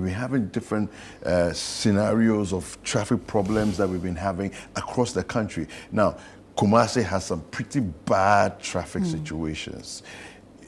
We're having different scenarios of traffic problems that we've been having across the country. Now, Kumasi has some pretty bad traffic situations.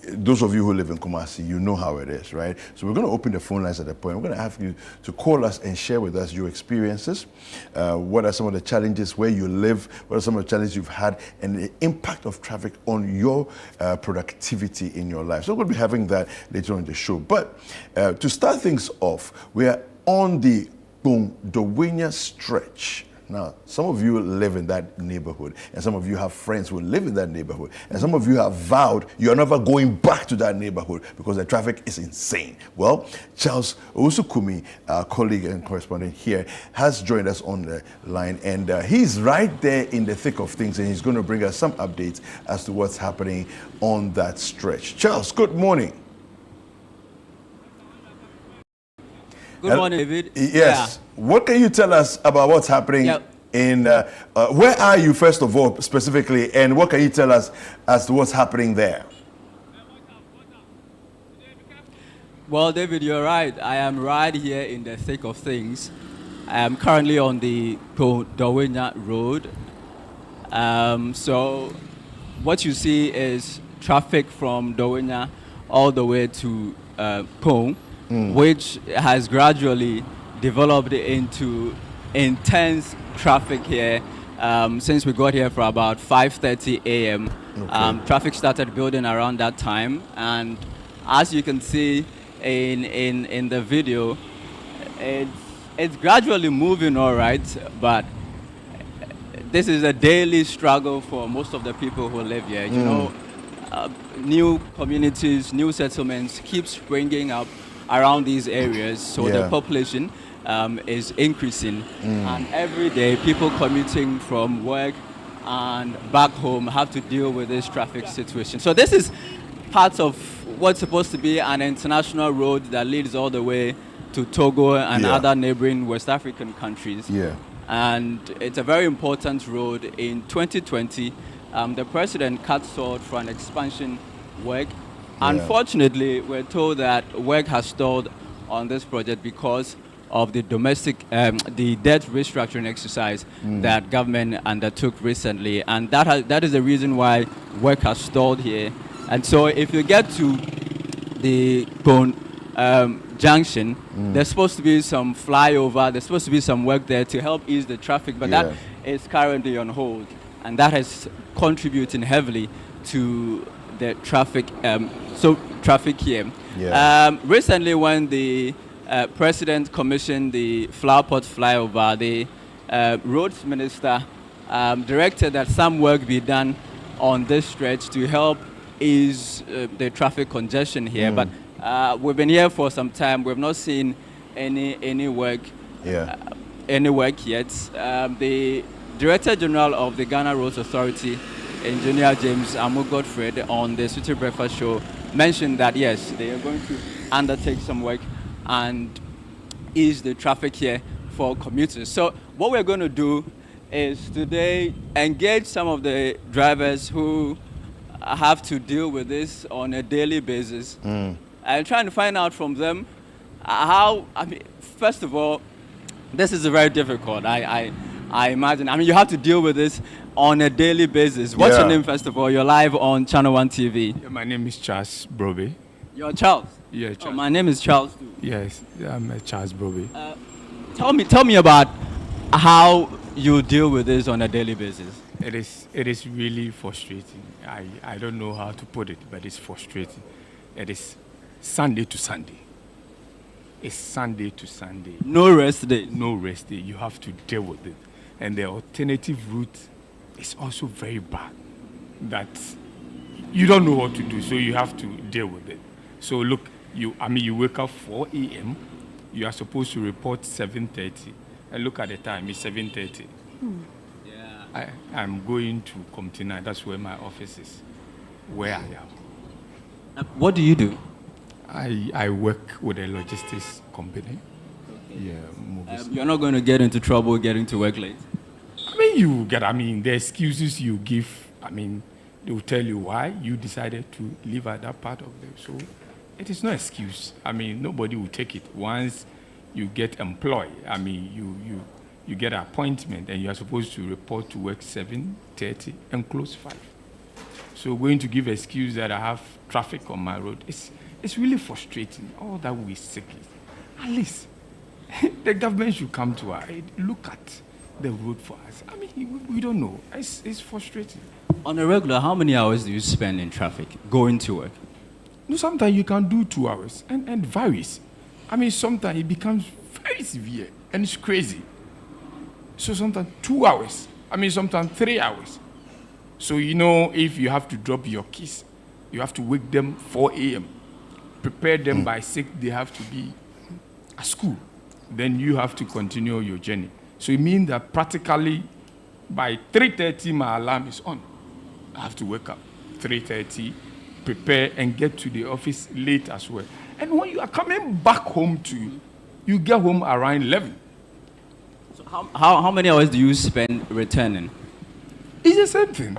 Those of you who live in Kumasi, you know how it is, right? So we're going to open the phone lines at the point. We're going to ask you to call us and share with us your experiences. What are some of the challenges where you live? What are some of the challenges you've had and the impact of traffic on your productivity in your life? So we're going to be having that later on in the show. But to start things off, we are on the Kpone-Dawhenya stretch. Now, some of you live in that neighborhood, and some of you have friends who live in that neighborhood, and some of you have vowed you're never going back to that neighborhood because the traffic is insane. Well, Charles Osukumi, our colleague and correspondent here, has joined us on the line, and he's right there in the thick of things, and he's going to bring us some updates as to what's happening on that stretch. Charles, good morning. Good morning, David. Yes. Yeah. What can you tell us about what's happening in, where are you first of all specifically, and what can you tell us as to what's happening there? Well, David, you're right. I am right here in the thick of things. I am currently on the Kpone-Dawhenya road. So what you see is traffic from Dawhenya all the way to Kpone, which has gradually developed into intense traffic here since we got here for about 5:30 a.m. Okay. Traffic started building around that time, and as you can see in the video, it's gradually moving all right, but this is a daily struggle for most of the people who live here. You know, new communities, new settlements keep springing up around these areas, so the population is increasing, and every day people commuting from work and back home have to deal with this traffic situation. So this is part of what's supposed to be an international road that leads all the way to Togo and other neighboring West African countries. And it's a very important road. In 2020, the president cut short for an expansion work. Unfortunately, we're told that work has stalled on this project because of the domestic, the debt restructuring exercise that government undertook recently, and that is the reason why work has stalled here. And so, if you get to the Kpone junction, there's supposed to be some flyover. There's supposed to be some work there to help ease the traffic, but that is currently on hold, and that has contributed heavily to the traffic. Traffic here. Recently, when the President commissioned the Flowerpot flyover, the roads minister directed that some work be done on this stretch to help ease the traffic congestion here. But we've been here for some time. We've not seen any work yet. The Director General of the Ghana Roads Authority, Engineer James Godfred, on the City Breakfast Show mentioned that yes, they are going to undertake some work and ease the traffic here for commuters. So what we're going to do is today engage some of the drivers who have to deal with this on a daily basis and trying to find out from them how, first of all, this is very difficult. I imagine. You have to deal with this on a daily basis. What's your name, first of all? You're live on ChannelOne TV. Yeah, my name is Charles Brobe. You're Charles? Yeah, Charles. Oh, my name is Charles too. Yes, I'm Charles Brobe. Tell me about how you deal with this on a daily basis. It is really frustrating. I don't know how to put it, but it's frustrating. It is Sunday to Sunday. It's Sunday to Sunday. No rest day. No rest day. You have to deal with it. And the alternative route is also very bad. That you don't know what to do, so you have to deal with it. So look, you wake up 4 a.m. You are supposed to report 7:30, and look at the time. It's 7:30. Yeah. I'm going to Commuter. That's where my office is, where I am. What do you do? I work with a logistics company. Yeah, you're not going to get into trouble getting to work late? The excuses you give, they will tell you why you decided to live at that part of them. So it is no excuse. Nobody will take it. Once you get employed. I mean, you get an appointment and you are supposed to report to work 7:30 and close 5. So going to give excuse that I have traffic on my road, it's really frustrating. All that we seek is, at least, the government should come to our aid, look at the road for us. I mean, we don't know. It's frustrating. On a regular, how many hours do you spend in traffic going to work? No, sometimes you can do 2 hours and varies. I mean, sometimes it becomes very severe and it's crazy. So sometimes 2 hours. I mean, sometimes 3 hours. So, you know, if you have to drop your kids, you have to wake them 4 a.m., prepare them by 6, they have to be at school. Then you have to continue your journey. So it means that practically by 3:30, my alarm is on. I have to wake up 3:30, prepare, and get to the office late as well. And when you are coming back home you get home around 11. So how many hours do you spend returning? It's the same thing.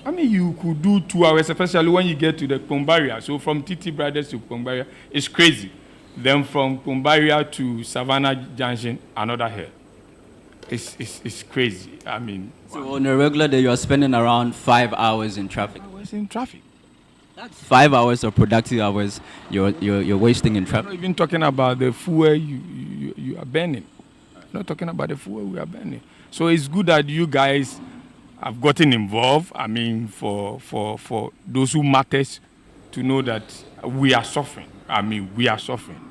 I mean, you could do 2 hours, especially when you get to the Kpone-Dawhenya. So from TT Brothers to Kpone-Dawhenya, it's crazy. Then from Kpone-Dawhenya to Savannah Junction, another hell. It's crazy. I mean, So on a regular day, you are spending around 5 hours in traffic. I was in traffic. That's 5 hours of productive hours you're wasting in I'm traffic. not even talking about the fuel you are burning. I'm not talking about the fuel we are burning. So it's good that you guys have gotten involved. I mean, for those who matters to know that we are suffering. I mean, we are suffering.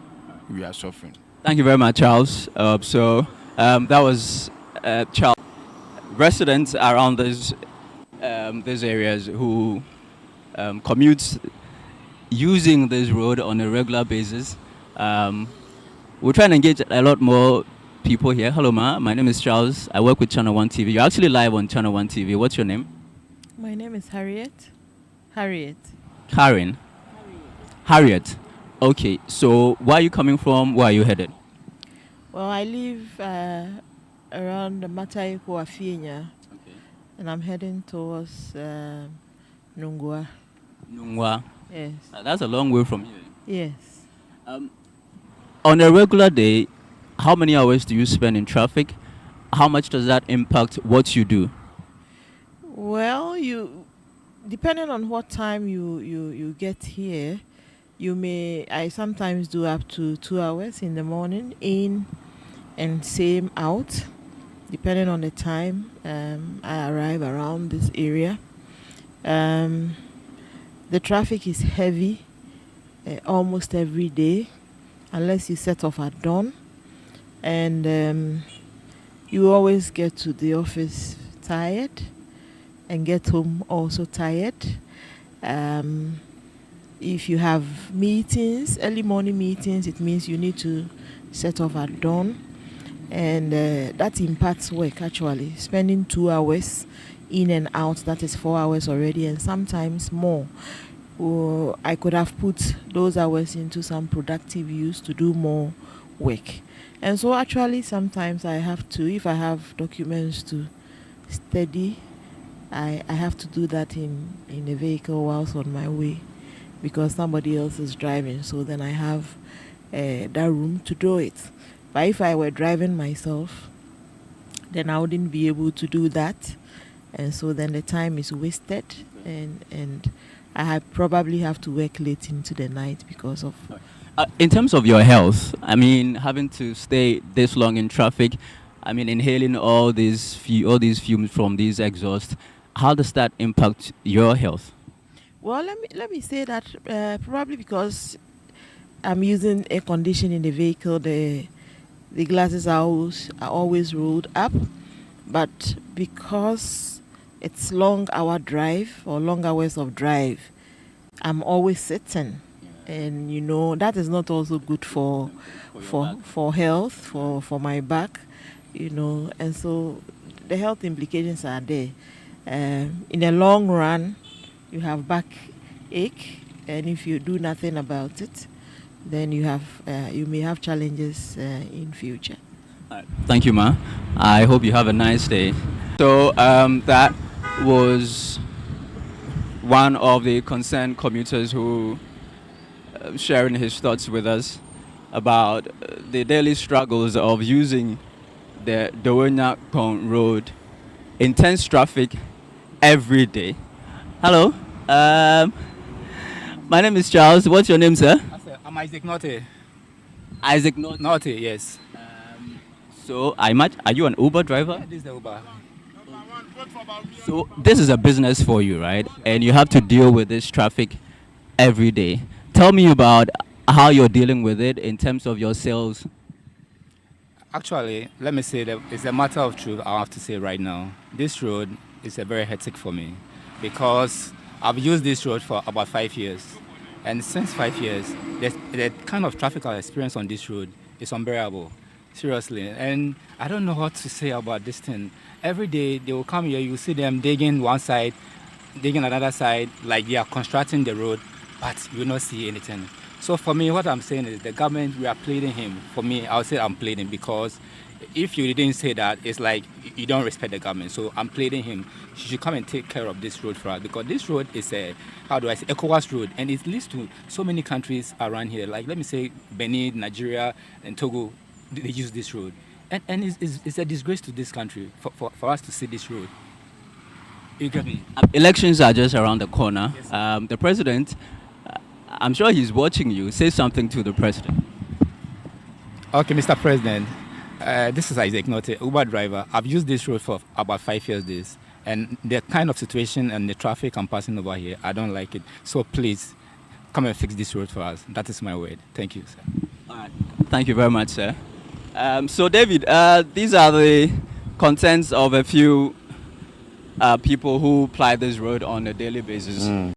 We are suffering. Thank you very much, Charles. That was Charles. Residents around these areas who commute using this road on a regular basis. We're trying to engage a lot more people here. Hello, ma. My name is Charles. I work with ChannelOne TV. You're actually live on ChannelOne TV. What's your name? My name is Harriet. Harriet. Karen. Harriet. Okay. So where are you coming from? Where are you headed? Well, I live around the Akufo-Addo, and I'm heading towards Nungwa. Nungwa. Yes. That's a long way from here. Yes. On a regular day, how many hours do you spend in traffic? How much does that impact what you do? Well, depending on what time you get here, I sometimes do up to 2 hours in the morning in and same out, depending on the time I arrive around this area. The traffic is heavy almost every day, unless you set off at dawn, and you always get to the office tired and get home also tired. If you have meetings, early morning meetings, it means you need to set off at dawn, and that impacts work actually. Spending 2 hours in and out, that is 4 hours already, and sometimes more. I could have put those hours into some productive use to do more work. And so actually sometimes I have to, if I have documents to study, I have to do that in a vehicle whilst on my way, because somebody else is driving, so then I have that room to do it. But if I were driving myself, then I wouldn't be able to do that, and so then the time is wasted, and I probably have to work late into the night because of... In terms of your health, I mean, having to stay this long in traffic, I mean, inhaling all these fumes from these exhausts, how does that impact your health? Well, let me say that probably because I'm using air conditioning in the vehicle, the glasses are always rolled up, but because it's long hour drive or long hours of drive, I'm always sitting, and you know that is not also good for health, for my back, you know, and so the health implications are there. In the long run, you have backache, and if you do nothing about it, then you may have challenges in future. Thank you, ma. I hope you have a nice day. So that was one of the concerned commuters who sharing his thoughts with us. about the daily struggles of using the Dawhenya Road, intense traffic every day. Hello, my name is Charles. What's your name, sir? I'm Isaac Norte. Isaac Norte. Norte, yes. So, are you an Uber driver? Yeah, this is the Uber. So, this is a business for you, right? And you have to deal with this traffic every day. Tell me about how you're dealing with it in terms of your sales. Actually, let me say that it's a matter of truth. I have to say right now, this road is a very hectic for me because I've used this road for about 5 years. And since 5 years, the kind of traffic I experience on this road is unbearable. Seriously. And I don't know what to say about this thing. Every day they will come here, you see them digging one side, digging another side, like they are constructing the road, but you will not see anything. So for me, what I'm saying is the government, we are pleading him. For me, I'll say I'm pleading because if you didn't say that, it's like you don't respect the government. So I'm pleading him. She should come and take care of this road for us because this road is a, ECOWAS road, and it leads to so many countries around here. Like, let me say, Benin, Nigeria, and Togo, they use this road. And it's a disgrace to this country for us to see this road. You get me? Elections are just around the corner. Yes. The president, I'm sure he's watching you. Say something to the president. Okay, Mr. President, this is Isaac Norte, Uber driver. I've used this road for about 5 years. And the kind of situation and the traffic I'm passing over here, I don't like it. So please, come and fix this road for us. That is my word. Thank you, sir. All right. Thank you very much, sir. So, David, these are the contents of a few people who ply this road on a daily basis.